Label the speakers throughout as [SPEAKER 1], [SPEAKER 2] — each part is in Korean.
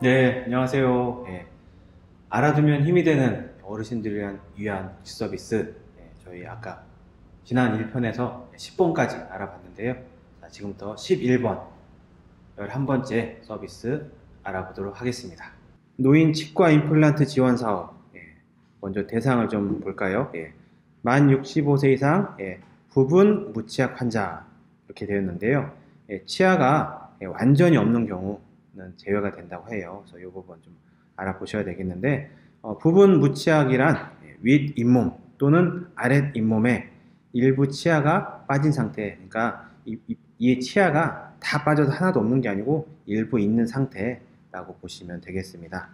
[SPEAKER 1] 네, 안녕하세요. 알아두면 힘이 되는 어르신들을 위한 서비스. 저희 아까 지난 1편에서 10번까지 알아봤는데요. 자, 지금부터 11번, 11번째 서비스 알아보도록 하겠습니다. 노인 치과 임플란트 지원 사업. 먼저 대상을 좀 볼까요? 만 65세 이상 부분 무치약 환자 이렇게 되었는데요. 치아가 완전히 없는 경우는 제외가 된다고 해요. 그래서 이 부분 좀 알아보셔야 되겠는데, 부분 무치약이란 윗 잇몸 또는 아랫 잇몸에 일부 치아가 빠진 상태, 그러니까 이 치아가 다 빠져도 하나도 없는 게 아니고 일부 있는 상태라고 보시면 되겠습니다.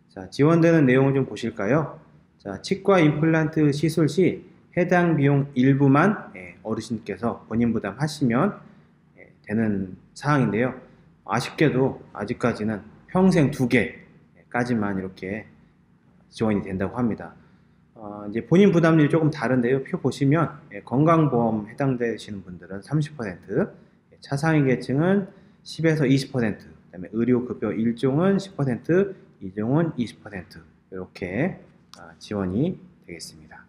[SPEAKER 1] 자, 지원되는 내용을 좀 보실까요? 자, 치과 임플란트 시술 시 해당 비용 일부만 어르신께서 본인 부담하시면 되는 사항인데요. 아쉽게도 아직까지는 평생 2개까지만 이렇게 지원이 된다고 합니다. 이제 본인 부담률이 조금 다른데요. 표 보시면 건강보험 해당되시는 분들은 30%, 차상위 계층은 10에서 20%, 그다음에 의료급여 1종은 10%, 2종은 20% 이렇게 지원이 되겠습니다.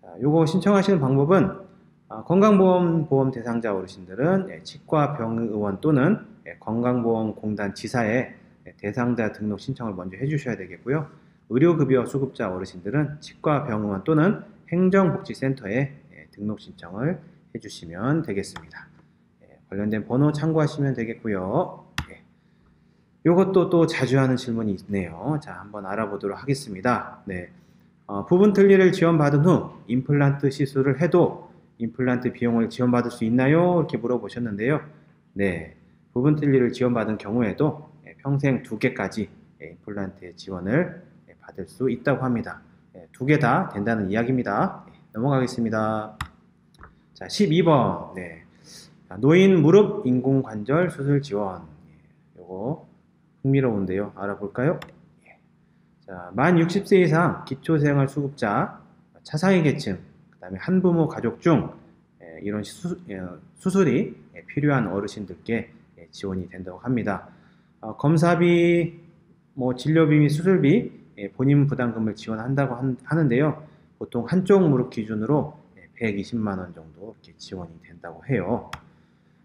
[SPEAKER 1] 자, 요거 신청하시는 방법은 건강보험 대상자 어르신들은 치과병의원 또는 건강보험공단 지사에 대상자 등록 신청을 먼저 해주셔야 되겠고요. 의료급여 수급자 어르신들은 치과병의원 또는 행정복지센터에 등록 신청을 해주시면 되겠습니다. 관련된 번호 참고하시면 되겠고요. 요것도 또 자주 하는 질문이 있네요. 자, 한번 알아보도록 하겠습니다. 부분 틀니를 지원받은 후 임플란트 시술을 해도 임플란트 비용을 지원받을 수 있나요? 이렇게 물어보셨는데요. 네, 부분 틀니를 지원받은 경우에도 평생 2개까지 임플란트의 지원을 받을 수 있다고 합니다. 2개 다 된다는 이야기입니다. 넘어가겠습니다. 자, 12번. 노인 무릎 인공관절 수술 지원. 요거 흥미로운데요. 알아볼까요? 자, 만 60세 이상 기초생활수급자, 차상위 계층, 그 다음에 한부모 가족 중 이런 수술이 필요한 어르신들께 지원이 된다고 합니다. 검사비, 진료비 및 수술비 본인 부담금을 지원한다고 하는데요. 보통 한쪽 무릎 기준으로 120만 원 정도 이렇게 지원이 된다고 해요.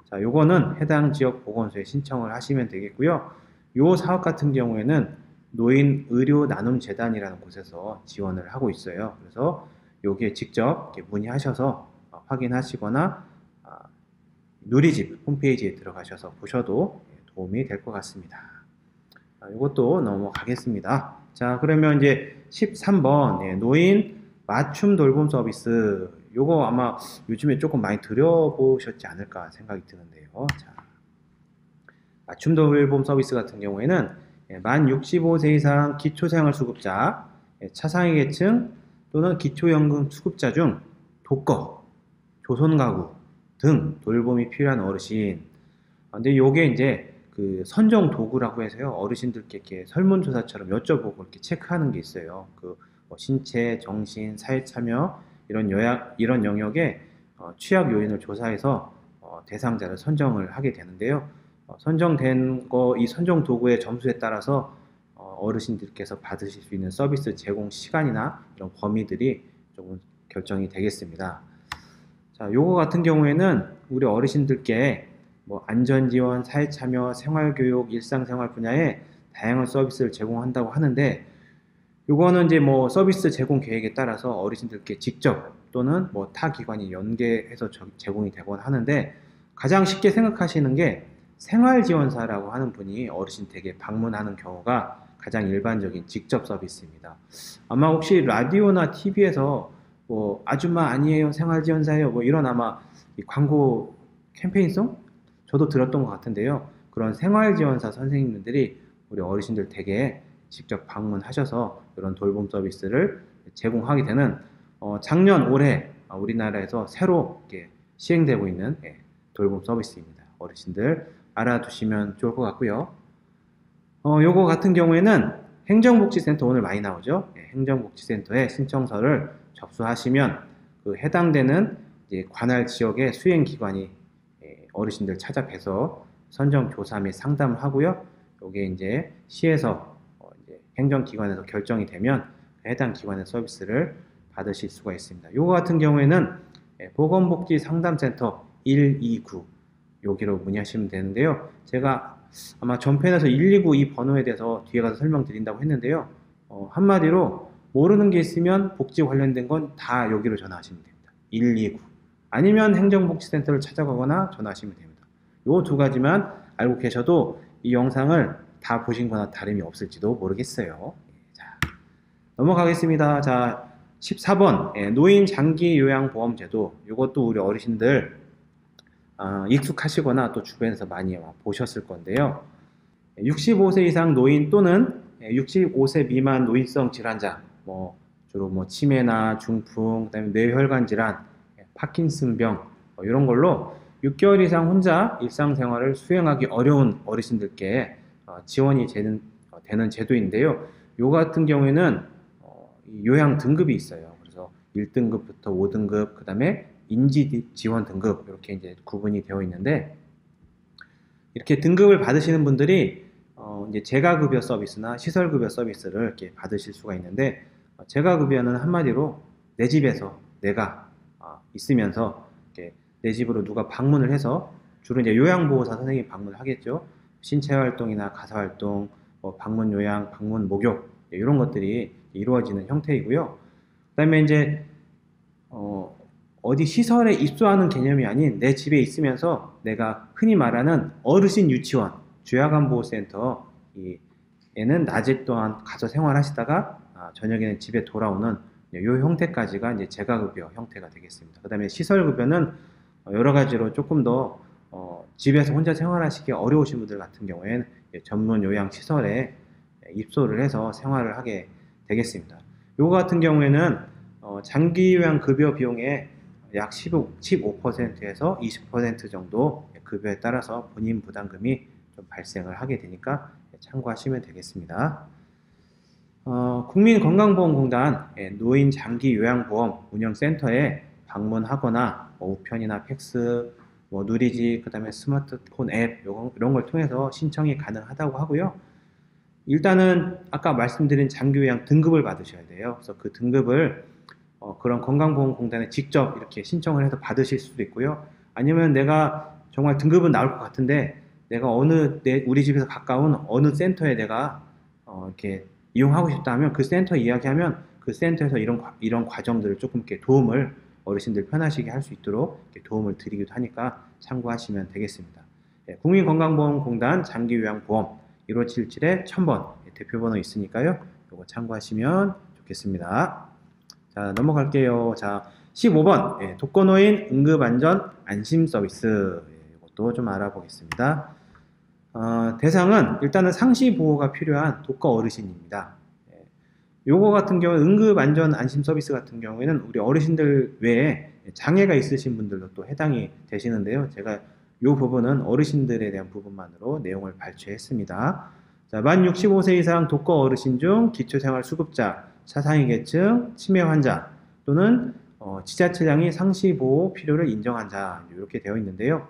[SPEAKER 1] 자, 요거는 해당 지역 보건소에 신청을 하시면 되겠고요. 요 사업 같은 경우에는 노인 의료 나눔 재단이라는 곳에서 지원을 하고 있어요. 그래서 여기에 직접 문의하셔서 확인하시거나 누리집 홈페이지에 들어가셔서 보셔도 도움이 될 것 같습니다. 이것도 넘어가겠습니다. 자, 그러면 이제 13번 노인 맞춤 돌봄 서비스. 요거 아마 요즘에 조금 많이 들어보셨지 않을까 생각이 드는데요. 자, 맞춤 돌봄 서비스 같은 경우에는 만 65세 이상 기초생활수급자, 차상위 계층 또는 기초연금 수급자 중 독거, 조손가구 등 돌봄이 필요한 어르신. 근데 요게 이제 그 선정 도구라고 해서요. 어르신들께 이렇게 설문조사처럼 여쭤보고 이렇게 체크하는 게 있어요. 신체, 정신, 사회참여 이런 영역에 취약 요인을 조사해서 대상자를 선정을 하게 되는데요. 선정된 이 선정 도구의 점수에 따라서 어르신들께서 받으실 수 있는 서비스 제공 시간이나 이런 범위들이 조금 결정이 되겠습니다. 자, 요거 같은 경우에는 우리 어르신들께 안전지원, 사회참여, 생활교육, 일상생활 분야에 다양한 서비스를 제공한다고 하는데, 요거는 이제 서비스 제공 계획에 따라서 어르신들께 직접 또는 타 기관이 연계해서 제공이 되곤 하는데, 가장 쉽게 생각하시는 게 생활지원사라고 하는 분이 어르신 댁에 방문하는 경우가 가장 일반적인 직접 서비스입니다. 아마 혹시 라디오나 TV에서 아줌마 아니에요, 생활지원사예요, 이런 아마 광고 캠페인송? 저도 들었던 것 같은데요. 그런 생활지원사 선생님들이 우리 어르신들 댁에 직접 방문하셔서 이런 돌봄 서비스를 제공하게 되는 작년, 올해 우리나라에서 새로 시행되고 있는 돌봄 서비스입니다. 어르신들 알아두시면 좋을 것 같고요. 요거 같은 경우에는 행정복지센터 오늘 많이 나오죠. 행정복지센터에 신청서를 접수하시면 그 해당되는 관할 지역의 수행기관이 어르신들 찾아뵈서 선정조사 및 상담을 하고요. 요게 이제 시에서 이제 행정기관에서 결정이 되면 해당 기관의 서비스를 받으실 수가 있습니다. 요거 같은 경우에는 보건복지상담센터 129 여기로 문의하시면 되는데요. 제가 아마 전편에서 129 이 번호에 대해서 뒤에 가서 설명드린다고 했는데요. 한마디로 모르는 게 있으면 복지 관련된 건 다 여기로 전화하시면 됩니다. 129 아니면 행정복지센터를 찾아가거나 전화하시면 됩니다. 요 두 가지만 알고 계셔도 이 영상을 다 보신 거나 다름이 없을지도 모르겠어요. 자, 넘어가겠습니다. 자, 14번 노인 장기 요양보험제도. 이것도 우리 어르신들 익숙하시거나 또 주변에서 많이 보셨을 건데요. 65세 이상 노인 또는 65세 미만 노인성 질환자, 주로 치매나 중풍, 그다음에 뇌혈관 질환, 파킨슨병 이런 걸로 6개월 이상 혼자 일상생활을 수행하기 어려운 어르신들께 지원이 되는 제도인데요. 요 같은 경우에는 요양 등급이 있어요. 그래서 1등급부터 5등급, 그 다음에 인지 지원 등급 이렇게 이제 구분이 되어 있는데, 이렇게 등급을 받으시는 분들이 이제 재가급여 서비스나 시설급여 서비스를 이렇게 받으실 수가 있는데, 재가급여는 한마디로 내 집에서 내가 있으면서 이렇게 내 집으로 누가 방문을 해서, 주로 이제 요양보호사 선생님이 방문을 하겠죠. 신체활동이나 가사활동, 방문 요양, 방문 목욕 이런 것들이 이루어지는 형태이고요. 그 다음에 이제 어디 시설에 입소하는 개념이 아닌 내 집에 있으면서 내가 흔히 말하는 어르신 유치원, 주야간보호센터 에는 낮에 또한 가서 생활하시다가 저녁에는 집에 돌아오는 이 형태까지가 이제 재가급여 형태가 되겠습니다. 그 다음에 시설급여는 여러 가지로 조금 더 집에서 혼자 생활하시기 어려우신 분들 같은 경우에는 전문 요양시설에 입소를 해서 생활을 하게 되겠습니다. 요거 같은 경우에는 장기요양급여 비용의 약 15%에서 20% 정도 급여에 따라서 본인 부담금이 좀 발생을 하게 되니까 참고하시면 되겠습니다. 국민건강보험공단 노인 장기요양보험 운영센터에 방문하거나 우편이나 팩스, 누리지, 그 다음에 스마트폰 앱 이런 걸 통해서 신청이 가능하다고 하고요. 일단은 아까 말씀드린 장기요양 등급을 받으셔야 돼요. 그래서 그 등급을 그런 건강보험공단에 직접 이렇게 신청을 해서 받으실 수도 있고요. 아니면 내가 정말 등급은 나올 것 같은데 내가 우리 집에서 가까운 어느 센터에 내가 이렇게 이용하고 싶다 하면 그 센터 이야기하면 그 센터에서 이런 과정들을 조금 이렇게 도움을 어르신들 편하시게 할 수 있도록 이렇게 도움을 드리기도 하니까 참고하시면 되겠습니다. 국민건강보험공단 장기요양보험 1577-1000번 대표번호 있으니까요. 이거 참고하시면 좋겠습니다. 자, 넘어갈게요. 자, 15번 독거노인 응급안전 안심서비스. 이것도 좀 알아보겠습니다. 대상은 일단은 상시 보호가 필요한 독거 어르신입니다. 요거 같은 경우는 응급안전 안심서비스 같은 경우에는 우리 어르신들 외에 장애가 있으신 분들도 또 해당이 되시는데요. 제가 요 부분은 어르신들에 대한 부분만으로 내용을 발췌했습니다. 자, 만 65세 이상 독거 어르신 중 기초생활수급자, 차상위계층, 치매 환자 또는 지자체장이 상시보호 필요를 인정한 자 이렇게 되어 있는데요.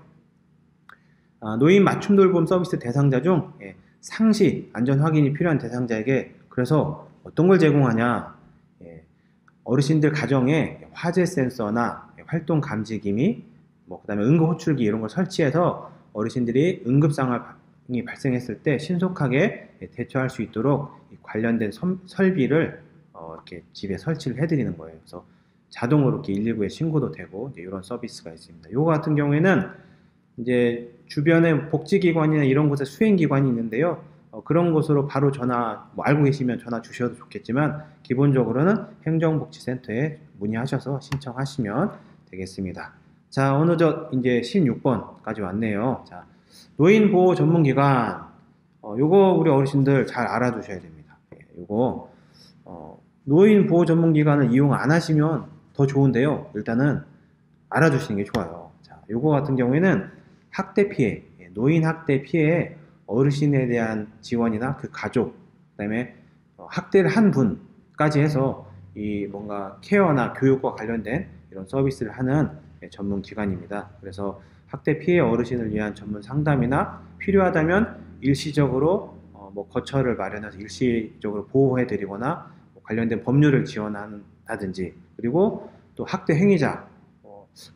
[SPEAKER 1] 노인 맞춤 돌봄 서비스 대상자 중 상시 안전 확인이 필요한 대상자에게 그래서 어떤 걸 제공하냐, 어르신들 가정에 화재 센서나 활동 감지기미, 그 다음에 응급 호출기 이런 걸 설치해서 어르신들이 응급 상황이 발생했을 때 신속하게 대처할 수 있도록 관련된 설비를 이렇게 집에 설치를 해드리는 거예요. 그래서 자동으로 이렇게 119에 신고도 되고 이런 서비스가 있습니다. 이거 같은 경우에는 이제 주변에 복지기관이나 이런 곳에 수행기관이 있는데요. 그런 곳으로 바로 전화, 알고 계시면 전화 주셔도 좋겠지만 기본적으로는 행정복지센터에 문의하셔서 신청하시면 되겠습니다. 자, 이제 16번까지 왔네요. 자, 노인보호 전문기관. 요거 우리 어르신들 잘 알아두셔야 됩니다. 요거 노인보호 전문기관을 이용 안 하시면 더 좋은데요. 일단은 알아두시는 게 좋아요. 자, 요거 같은 경우에는 학대 피해, 노인 학대 피해에 어르신에 대한 지원이나 그 가족, 그 다음에 학대를 한 분까지 해서 뭔가 케어나 교육과 관련된 이런 서비스를 하는 전문 기관입니다. 그래서 학대 피해 어르신을 위한 전문 상담이나 필요하다면 일시적으로 뭐 거처를 마련해서 일시적으로 보호해드리거나 뭐 관련된 법률을 지원한다든지, 그리고 또 학대 행위자,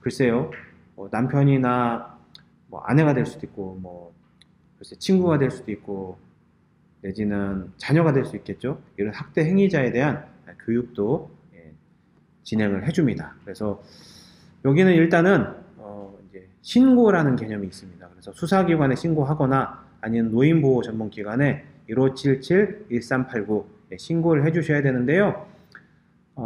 [SPEAKER 1] 글쎄요, 남편이나 뭐 아내가 될 수도 있고, 뭐 글쎄 친구가 될 수도 있고, 내지는 자녀가 될 수 있겠죠. 이런 학대 행위자에 대한 교육도 진행을 해줍니다. 그래서 여기는 일단은 이제 신고라는 개념이 있습니다. 그래서 수사기관에 신고하거나 아니면 노인보호 전문기관에 1577-1389 신고를 해주셔야 되는데요.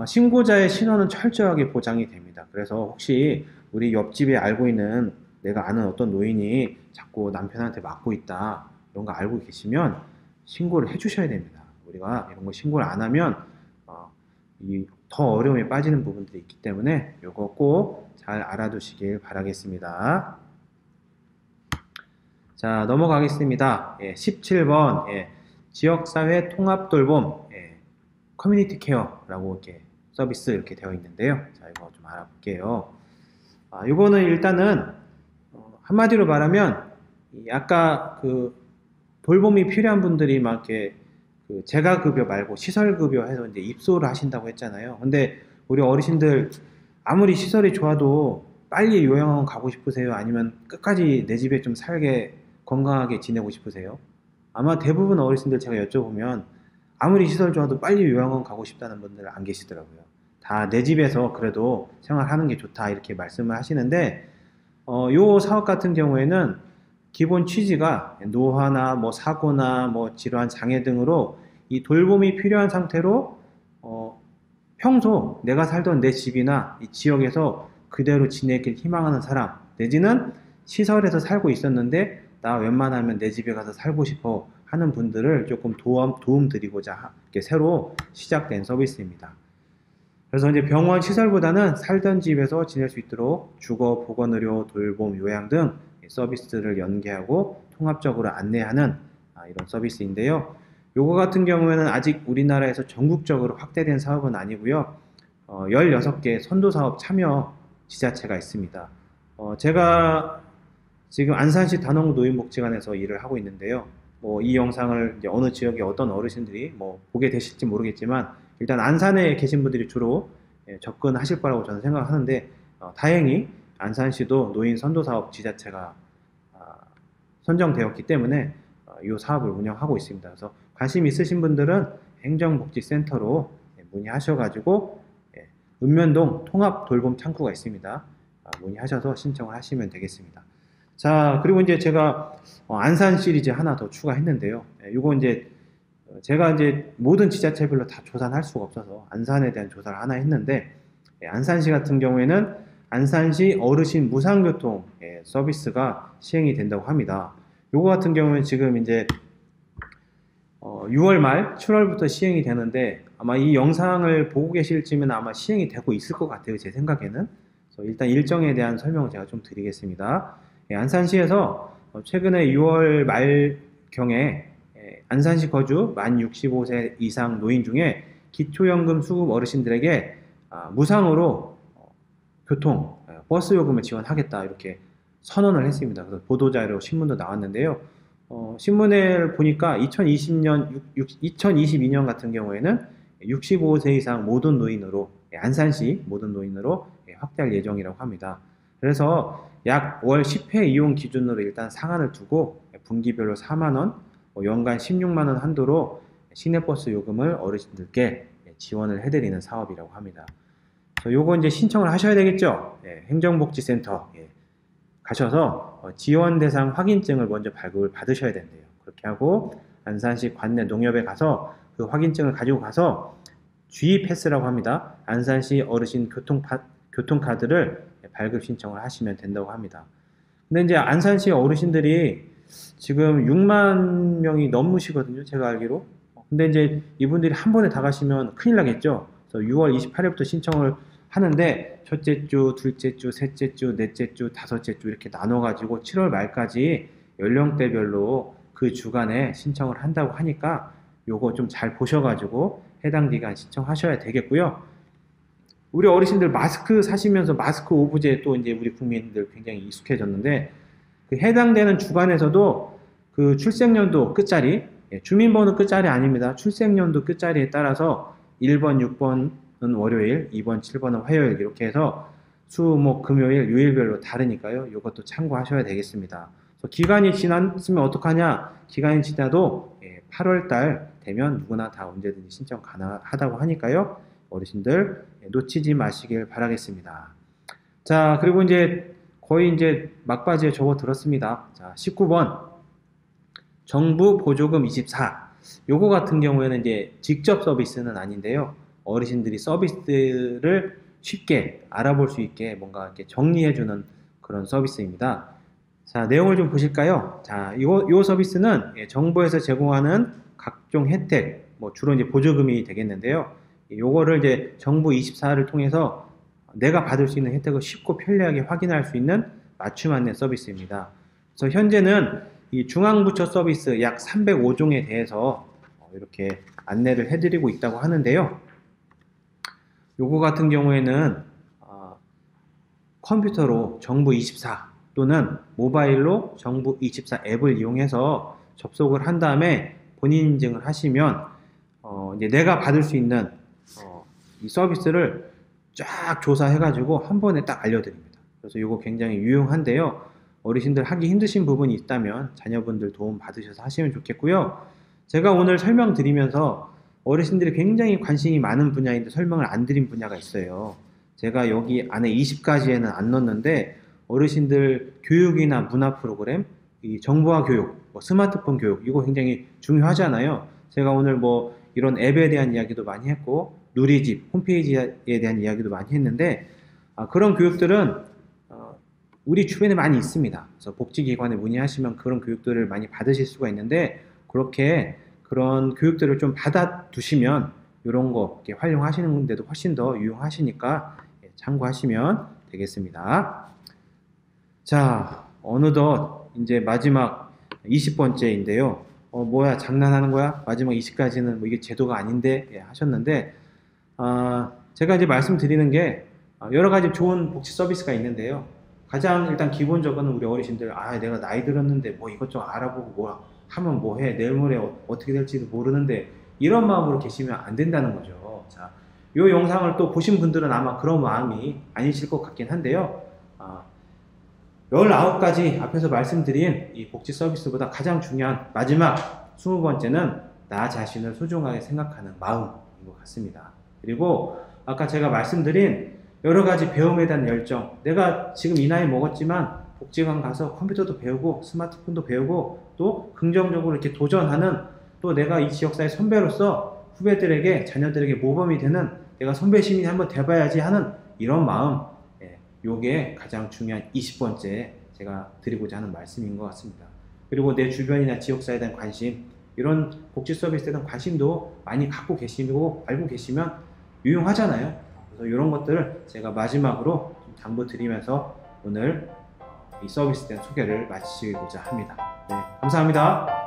[SPEAKER 1] 신고자의 신원은 철저하게 보장이 됩니다. 그래서 혹시 우리 옆집에 알고 있는, 내가 아는 어떤 노인이 자꾸 남편한테 맞고 있다, 이런 거 알고 계시면 신고를 해주셔야 됩니다. 우리가 이런 거 신고를 안 하면 더 어려움에 빠지는 부분들이 있기 때문에 이거 꼭 잘 알아두시길 바라겠습니다. 자, 넘어가겠습니다. 17번 지역사회 통합돌봄 커뮤니티 케어라고 이렇게 서비스 이렇게 되어 있는데요. 자, 이거 좀 알아볼게요. 이거는 일단은 한마디로 말하면 아까 그 돌봄이 필요한 분들이 막 이렇게 그 재가급여 말고 시설급여 해서 이제 입소를 하신다고 했잖아요. 근데 우리 어르신들 아무리 시설이 좋아도 빨리 요양원 가고 싶으세요? 아니면 끝까지 내 집에 좀 살게 건강하게 지내고 싶으세요? 아마 대부분 어르신들 제가 여쭤보면 아무리 시설 좋아도 빨리 요양원 가고 싶다는 분들 안 계시더라고요. 다 내 집에서 그래도 생활하는 게 좋다 이렇게 말씀을 하시는데, 요 사업 같은 경우에는 기본 취지가 노화나 뭐 사고나 뭐 질환 장애 등으로 이 돌봄이 필요한 상태로 평소 내가 살던 내 집이나 이 지역에서 그대로 지내길 희망하는 사람, 내지는 시설에서 살고 있었는데 나 웬만하면 내 집에 가서 살고 싶어 하는 분들을 조금 도움 드리고자 이렇게 새로 시작된 서비스입니다. 그래서 이제 병원 시설보다는 살던 집에서 지낼 수 있도록 주거, 보건의료, 돌봄, 요양 등 서비스를 연계하고 통합적으로 안내하는 이런 서비스인데요. 요거 같은 경우에는 아직 우리나라에서 전국적으로 확대된 사업은 아니고요. 16개 선도사업 참여 지자체가 있습니다. 제가 지금 안산시 단원구 노인복지관에서 일을 하고 있는데요. 이 영상을 이제 어느 지역의 어떤 어르신들이 보게 되실지 모르겠지만, 일단 안산에 계신 분들이 주로 접근하실 거라고 저는 생각하는데, 다행히 안산시도 노인 선도사업 지자체가 선정되었기 때문에 이 사업을 운영하고 있습니다. 그래서 관심 있으신 분들은 행정복지센터로 문의하셔가지고 읍면동 통합돌봄 창구가 있습니다. 문의하셔서 신청을 하시면 되겠습니다. 자, 그리고 이제 제가 안산 시리즈 하나 더 추가했는데요. 이거 이제 제가 이제 모든 지자체별로 다 조사를 할 수가 없어서 안산에 대한 조사를 하나 했는데, 안산시 같은 경우에는 안산시 어르신 무상교통 서비스가 시행이 된다고 합니다. 요거 같은 경우는 지금 이제 6월 말 7월부터 시행이 되는데, 아마 이 영상을 보고 계실지면 아마 시행이 되고 있을 것 같아요, 제 생각에는. 그래서 일단 일정에 대한 설명을 제가 좀 드리겠습니다. 안산시에서 최근에 6월 말경에 안산시 거주 만 65세 이상 노인 중에 기초연금 수급 어르신들에게 무상으로 교통, 버스 요금을 지원하겠다 이렇게 선언을 했습니다. 그래서 보도자료 신문도 나왔는데요. 신문을 보니까 2022년 같은 경우에는 65세 이상 모든 노인으로, 안산시 모든 노인으로 확대할 예정이라고 합니다. 그래서 약 월 10회 이용 기준으로 일단 상한을 두고 분기별로 4만원, 연간 16만원 한도로 시내버스 요금을 어르신들께 지원을 해드리는 사업이라고 합니다. 요거 이제 신청을 하셔야 되겠죠. 행정복지센터 가셔서 지원 대상 확인증을 먼저 발급을 받으셔야 된대요. 그렇게 하고 안산시 관내 농협에 가서 그 확인증을 가지고 가서 G 패스라고 합니다. 안산시 어르신 교통카드를 발급 신청을 하시면 된다고 합니다. 근데 이제 안산시 어르신들이 지금 6만 명이 넘으시거든요, 제가 알기로. 근데 이제 이분들이 한 번에 다 가시면 큰일 나겠죠. 그래서 6월 28일부터 신청을 하는데, 첫째 주, 둘째 주, 셋째 주, 넷째 주, 다섯째 주 이렇게 나눠가지고 7월 말까지 연령대별로 그 주간에 신청을 한다고 하니까 요거 좀 잘 보셔가지고 해당 기간 신청하셔야 되겠고요. 우리 어르신들 마스크 사시면서 마스크 오브제 또 이제 우리 국민들 굉장히 익숙해졌는데, 그 해당되는 주간에서도 그 출생연도 끝자리 주민번호 끝자리 아닙니다. 출생연도 끝자리에 따라서 1번, 6번은 월요일, 2번, 7번은 화요일 이렇게 해서 수, 목, 금요일, 요일별로 다르니까요. 이것도 참고하셔야 되겠습니다. 기간이 지났으면 어떡하냐? 기간이 지나도 8월달 되면 누구나 다 언제든지 신청 가능하다고 하니까요. 어르신들 놓치지 마시길 바라겠습니다. 자, 그리고 이제 거의 이제 막바지에 접어들었습니다. 자, 19번. 정부 보조금 24. 요거 같은 경우에는 이제 직접 서비스는 아닌데요. 어르신들이 서비스를 쉽게 알아볼 수 있게 뭔가 이렇게 정리해주는 그런 서비스입니다. 자, 내용을 좀 보실까요? 자, 요 서비스는 정부에서 제공하는 각종 혜택, 뭐 주로 이제 보조금이 되겠는데요. 요거를 이제 정부 24를 통해서 내가 받을 수 있는 혜택을 쉽고 편리하게 확인할 수 있는 맞춤 안내 서비스입니다. 그래서 현재는 이 중앙부처 서비스 약 305종에 대해서 이렇게 안내를 해드리고 있다고 하는데요. 요거 같은 경우에는 컴퓨터로 정부 24 또는 모바일로 정부 24 앱을 이용해서 접속을 한 다음에 본인 인증을 하시면 이제 내가 받을 수 있는 이 서비스를 쫙 조사해가지고 한 번에 딱 알려드립니다. 그래서 이거 굉장히 유용한데요. 어르신들 하기 힘드신 부분이 있다면 자녀분들 도움 받으셔서 하시면 좋겠고요. 제가 오늘 설명드리면서 어르신들이 굉장히 관심이 많은 분야인데 설명을 안 드린 분야가 있어요. 제가 여기 안에 20가지에는 안 넣었는데 어르신들 교육이나 문화 프로그램, 이 정보화 교육, 스마트폰 교육 이거 굉장히 중요하잖아요. 제가 오늘 뭐 이런 앱에 대한 이야기도 많이 했고 누리집 홈페이지에 대한 이야기도 많이 했는데 그런 교육들은 우리 주변에 많이 있습니다. 그래서 복지기관에 문의하시면 그런 교육들을 많이 받으실 수가 있는데 그렇게 그런 교육들을 좀 받아두시면 이런 거 이렇게 활용하시는 데도 훨씬 더 유용하시니까 참고하시면 되겠습니다. 자, 어느덧 이제 마지막 20번째인데요. 뭐야 장난하는 거야? 마지막 20까지는 뭐 이게 제도가 아닌데 하셨는데 제가 이제 말씀드리는 게 여러 가지 좋은 복지 서비스가 있는데요. 가장 일단 기본적으로는 우리 어르신들 내가 나이 들었는데 뭐 이것저것 알아보고 뭐 하면 뭐 해 내일 모레 어떻게 될지도 모르는데 이런 마음으로 계시면 안 된다는 거죠. 자, 이 영상을 또 보신 분들은 아마 그런 마음이 아니실 것 같긴 한데요. 19가지 앞에서 말씀드린 이 복지 서비스보다 가장 중요한 마지막 20번째는 나 자신을 소중하게 생각하는 마음인 것 같습니다. 그리고 아까 제가 말씀드린 여러 가지 배움에 대한 열정, 내가 지금 이 나이 먹었지만 복지관 가서 컴퓨터도 배우고 스마트폰도 배우고 또 긍정적으로 이렇게 도전하는 또 내가 이 지역사회 선배로서 후배들에게 자녀들에게 모범이 되는 내가 선배 시민이 한번 돼봐야지 하는 이런 마음, 요게 가장 중요한 20번째 제가 드리고자 하는 말씀인 것 같습니다. 그리고 내 주변이나 지역사회에 대한 관심, 이런 복지 서비스에 대한 관심도 많이 갖고 계시고 알고 계시면 유용하잖아요. 그래서 이런 것들을 제가 마지막으로 좀 당부드리면서 오늘 이 서비스에 대한 소개를 마치고자 합니다. 네, 감사합니다.